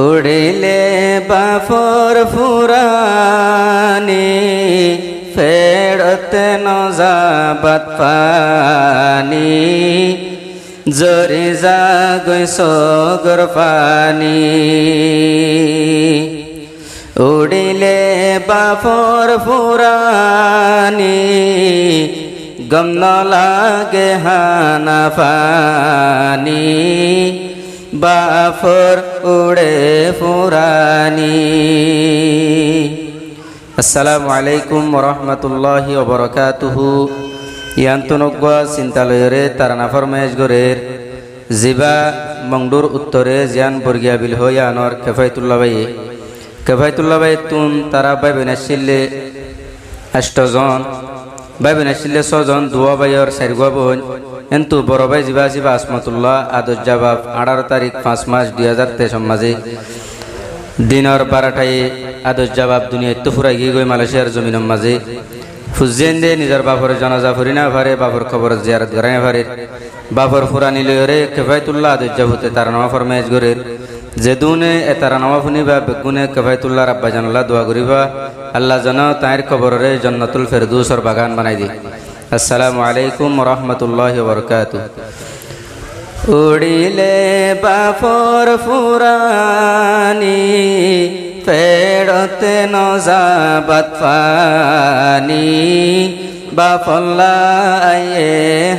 উড়িলে বাফর ফুরানি ফেরত নজাবত পানি জরি জাগৈ সগর পানি উড়িলে বাফর ফুরানি গম ন লাগে হানা পানি বাফর উড়ে ফুরানি। আসসালামু আলাইকুম ওরহমতুল্লাহি ওবরকাতুহু। ইয়ান্তনগ্বা চিন্তালয়রে তারানা ফরমাইশ গরের জিবা মংডুর উত্তরে জিয়ান বর্গিয়া বিল হইয়ানর কেফায়তুল্লাহ বাই তুন তারা বাই বেনাশিল্লে 8 জন বাই বেনাশিল্লে 6 জন দুয়া বাইর সাইরগুয়া বোন কিন্তু বড় ভাই জিবা আসমতুল্লাহ আদর জবাব 18 তারিখ 5 মাস 2023 মাঝে দিনর 12টায় আদর জবাব দুনিয়া তো ফুরাই গিয়ে গই মালয়েশিয়ার জমিনের মাঝে ফুজেন দে নিজের বাপর জানাজা ফুরিনা ভারে বাপর খবর জিয়ারত করাই ভারে বাপর ফুরানি লয়রে কেফায়তুল্লাহ আদর জবতে তার নামা ফরমাইশ গরের যে দুনে এতারা নামা ফুনিবা বেগুনে কেফায়তুল্লাহ রাব্বা জানাল্লাহ দোয়া করিবা আল্লাহ জানা তাইর কবরে জান্নাতুল ফেরদৌসর বাগান বানাই দি। আসসালামু আলাইকুম ওরহমতুল্লাহি ওবরকাতুহু। উড়িলে বাফর ফুরানি ফেরতে নজাবত পানি বাফল্লা আয়ে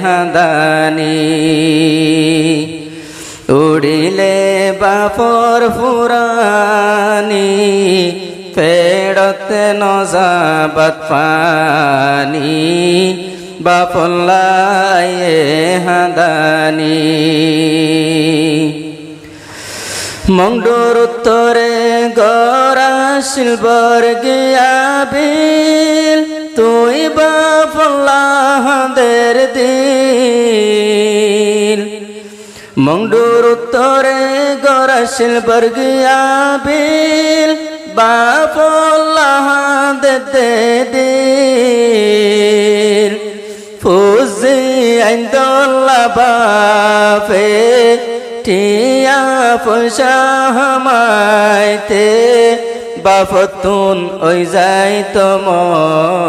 হাদানি উড়িলে বাফর ফুরানি ফেরতে নজাবত পানি বাফল্লায়ে হাদানি মংডুর উত্তরে গরা শিলবর গিয়াবিল তুই বাফল্লাহদের দিল মংডুর উত্তরে গরা শিলবর গিয়াবিল বাফল্লাহদের দিল ফুজি আইন্দুল্লাহ বাফে টিয়া পয়সা হামাইতে বাফতুন ওই যাই তো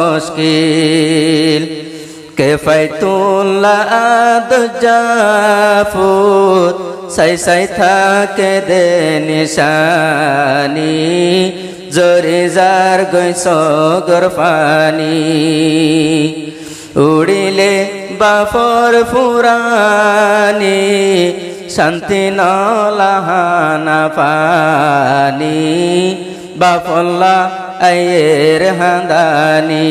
মুশকিল কেফায়তুল্লাহ আদজাফুত সাই থাকে দে নিশানি জরি জার গৈস গরফানি উড়িলে বাফর ফুরানি শান্তি নলাহানা পানি বাফল্লাহ আয়ের হাদানি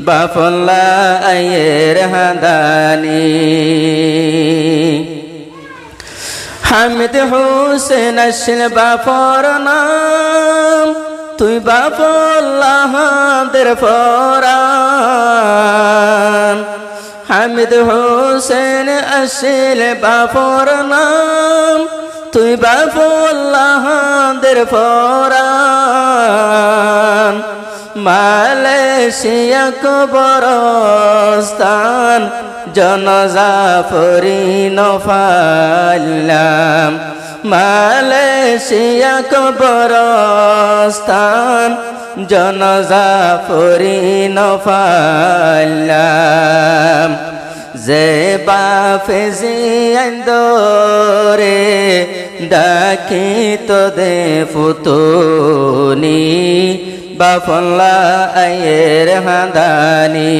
বাফল্লাহ আয়ের হাদানি হামিদ হোসেন আসল বাফর নাম তুই বাফল্লাহদের ফরান হামিদ হোসেন আসল বাফর নাম তুই বাফল্লাহদের ফরান মালয়েশিয়া কবরস্থান জনজাফরি নফাল্লাম মালয়েশিয়া কবরস্থান জনজাফরি নফাল্লাম যে বাফেজি আন্দরে ডাকি তো দে ফুতুনি বাফল্লাহ আয়ের হাদানি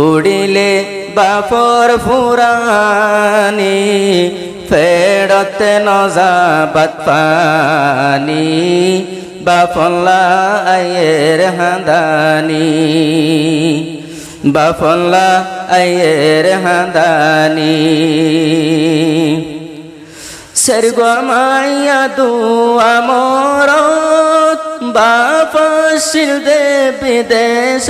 উড়িলে বাফর ফুরানি ফেরতে নজাবত পানি বাফল্লাহ আয়ের হাদানি বাফল্লাহ আয়ের হাদানি সরগো মাইয়া দুয়া মরত বাপসিল দে বিদেশ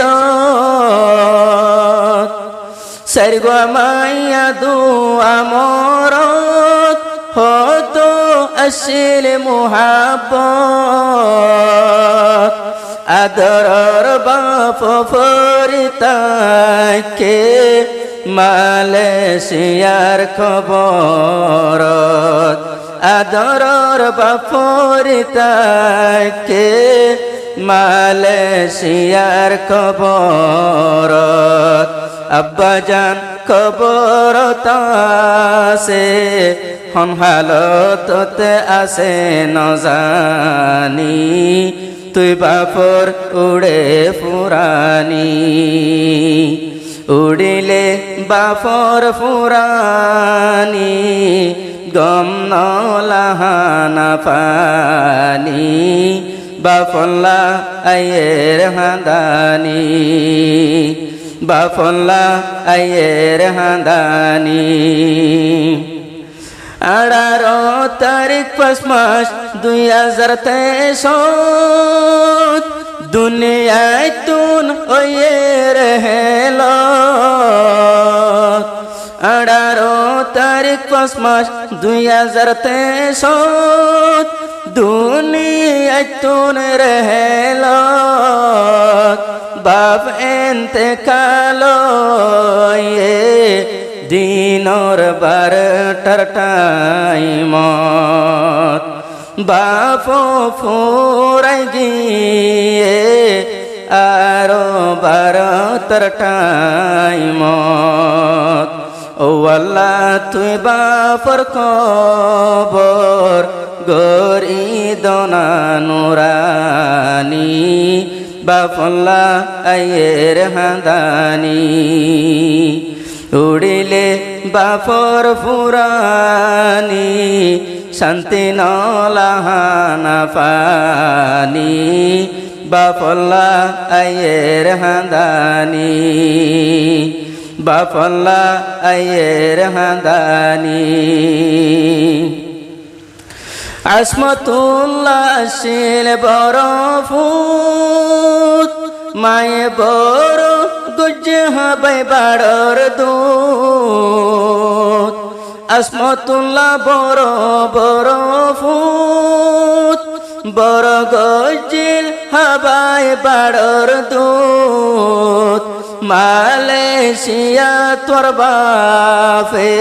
সরগো মাইয়া দুয়া মরত হতো আসিল মুহাব্বত আদরর বাপ ফরিতাকে মালয়েশিয়ার খবরত আদরর বাপরিতাকে মালয়েশিয়ার কবরত আব্বাজান কবরত আছে হন হালততে আছে নজানি তুই বাপর উড়ে ফুরানি উড়িলে বাপর ফুরানি গম নলাহানা পানি বাফল্লা আয়ের হাঁদানি বাফল্লা আয়ের হাঁদানি 18 তারিখ 5 মাস 2023 দুনিয়ায় তুন ওয়ে রহেল 18 তারিখ 5 মাস 2023 দুনিয়ায় তুন রহেল বাপ এন্তেকালো দিনর 12টার টাইমত বাপ ফুরাই গিয়ে আরো 12টার টাইমত ও আল্লাহ তুই বাপর কবর গরি দনা নুরানি বাফল্লা আয়ের হাঁদানি উড়িলে বাপর ফুরানি শান্তি নলাহানা পানি বাফল্লা আয়ের হাঁদানি বাফল্লা আয়ের হাঁদানি আসমতুল্লাহ শিল বড় ফুত মায়ে বড় গুজে হবে বাড়র দুধ আসমতুল্লাহ বড় বড় ফুত বড় গজিল হাবাই বাড়র দুধ মালয়েশিয়া তোর বাপে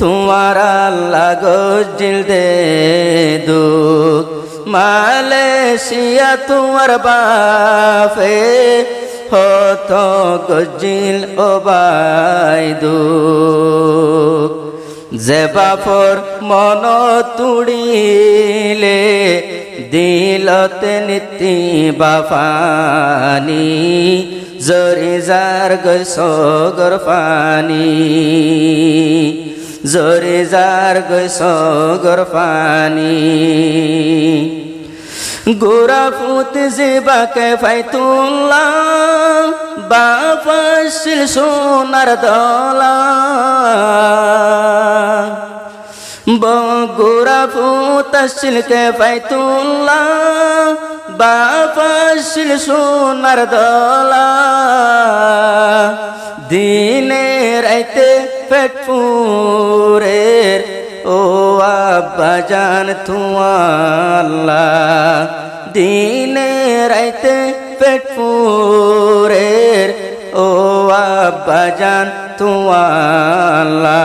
তোমার আল্লাহ গজিল দে দুধ মালয়েশিয়া তোমার বাপে হত গজিল ও বাই দুধ যে বাপর মন তুড়িলে দিলতে নীতি বাপানি জরি যার গৈসগর পানি জরি যার গৈসগর পানি গোরা ফুত জিবাকে ফাইতুল্লাহ বাপাশিল সোনার দলা বগুড়া ফুতাশিলকে ফাইতুল্লাহ বাপাশিল সোনার দলা দিনে রাইতে পেট পুরের ও আব্বা জান তুয়াল্লাহ দিনে রাইতে পেট পুরের ও আব্বা জান তুয়াল্লাহ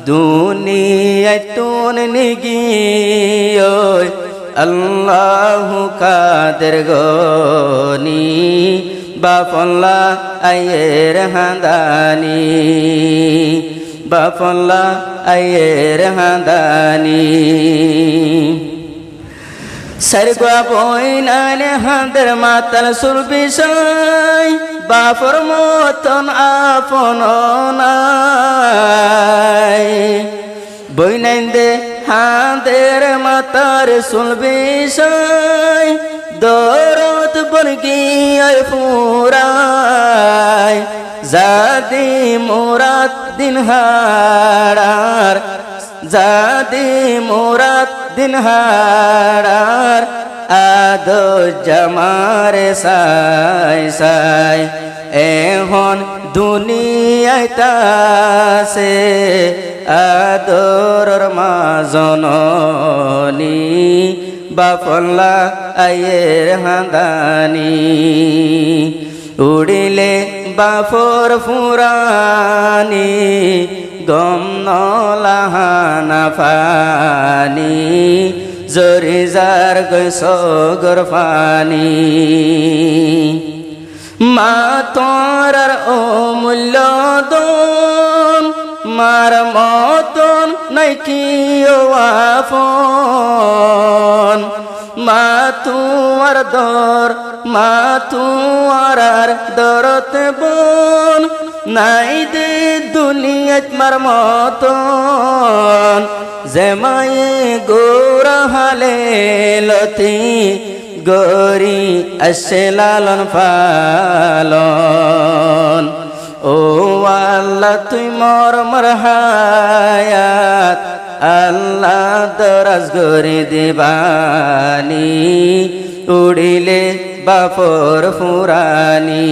দুনিয়ায় তুন নিগিয়ে আল্লাহু কাদের গনি বাফল্লা আয়ের হাঁদানি বাফল্লা আয়ের হাঁদানি সরগা বইনানে হাঁদের মাতাল সুরবিষয় বাপর মতন আপন নাই বইনাইন্দে হাঁদের মাতার সুলবিষয় দরদ বর্গীয় ফুরায় জাদি মুরাদ দিন হারার জাদি মুরাদ দিন হারার আদো জামারে সাই সাই এখন দুনিয়ায় তাসে আদরর মাজননি বাফল্লা আয়ের হাঁদানি উড়িলে বাফর ফুরানি গম নলাহানা ফানি জরি যার গৈস গরফানি মা তোরার অমূল্য দন মার মতন নাই কি আপন মা তুয়ার দর মা তুয়ার দরতে বন নাই দে দুনিয়াত মার মতন যে মায়ে গোরা হালে লতি গরি আসে লালন পালন ও আল্লাহ তুই মর হায়াত আল্লাহ দরাজ গরি দিবানি উড়িলে বাফর ফুরানি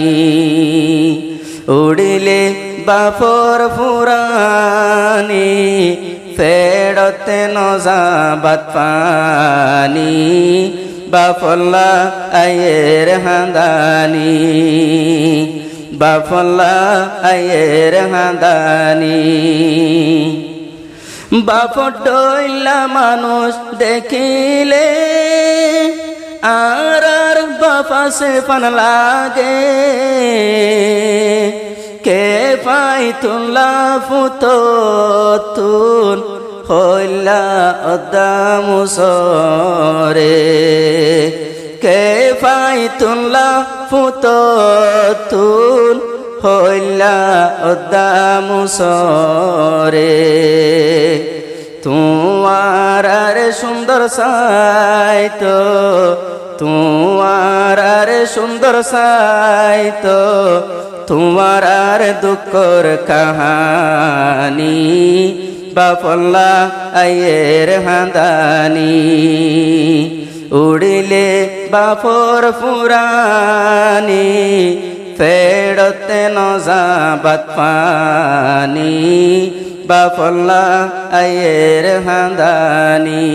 উড়িলে বাফর ফুরানি ফেরতে নজাবাত পানি বাফল্লা আয়ের হাঁদানি বাফল্লা আয়ের হাঁদানি বাফর ডইলা মানুষ দেখিলে আর বাফা সে পান লাগে কে পাই তুল্লা ফুতো তুন হইলা অদামুসরে কে পাই তুল্লা ফুতো তুন হইলা অদামুসরে তোমার সুন্দর সাইতো তোমার সুন্দর সাইতো তোমার দুঃখর কাহানি বাফল্লা আয়ের হাঁদানি উড়িলে বাফর ফুরানি ফেরতে নজাবাত পানি বাফল্লা আয়ের হাঁদানি।